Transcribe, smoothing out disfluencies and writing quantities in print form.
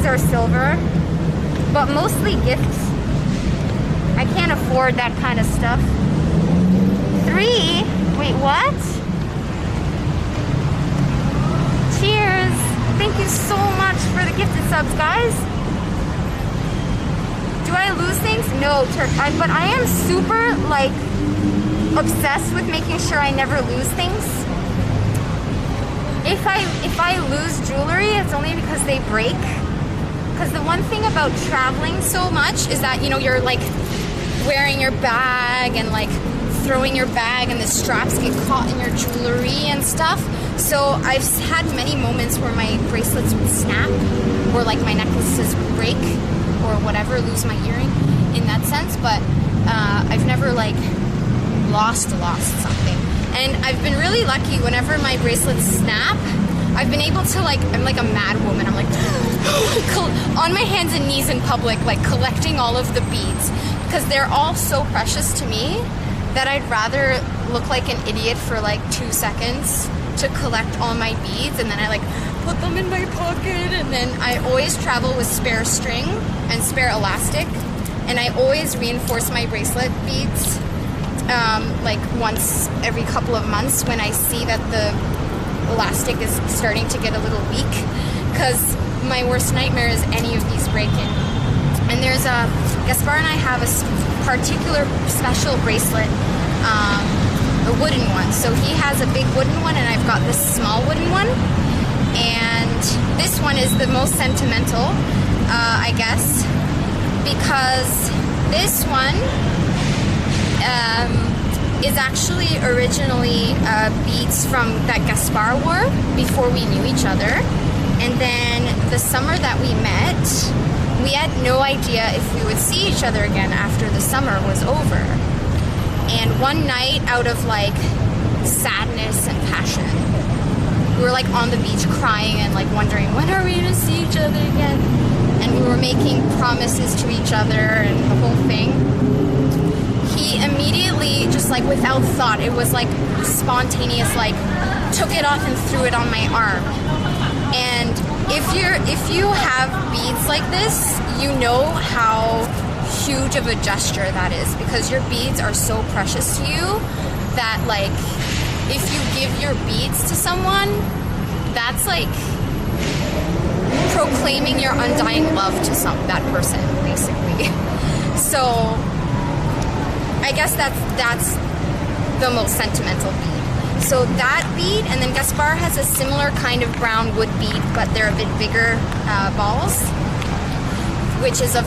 these are silver, but mostly gifts. I can't afford that kind of stuff. 3? Wait, what? Cheers! Thank you so much for the gifted subs, guys. Do I lose things? No, but I am super, like, obsessed with making sure I never lose things. If I lose jewelry, it's only because they break. Because the one thing about traveling so much is that, you know, you're like wearing your bag and like throwing your bag and the straps get caught in your jewelry and stuff. So I've had many moments where my bracelets would snap or like my necklaces would break or whatever, lose my earring in that sense. But I've never like lost something. And I've been really lucky whenever my bracelets snap. I've been able to like, I'm like a mad woman. I'm like on my hands and knees in public, like collecting all of the beads because they're all so precious to me that I'd rather look like an idiot for like 2 seconds to collect all my beads, and then I like put them in my pocket, and then I always travel with spare string and spare elastic, and I always reinforce my bracelet beads like once every couple of months when I see that the elastic is starting to get a little weak, because my worst nightmare is any of these breaking. And there's Gaspar and I have a particular special bracelet, a wooden one. So he has a big wooden one and I've got this small wooden one. And this one is the most sentimental, I guess, because this one is actually originally beads from that Gaspar wore before we knew each other. And then the summer that we met, we had no idea if we would see each other again after the summer was over. And one night, out of like sadness and passion, we were like on the beach crying and like wondering, when are we gonna see each other again? And we were making promises to each other and the whole thing. He immediately, just like without thought, it was like spontaneous, like took it off and threw it on my arm. And if you have beads like this, you know how huge of a gesture that is, because your beads are so precious to you that like if you give your beads to someone, that's like proclaiming your undying love to that person, basically. So I guess that's the most sentimental bead. So that bead, and then Gaspar has a similar kind of brown wood bead, but they're a bit bigger balls, which is of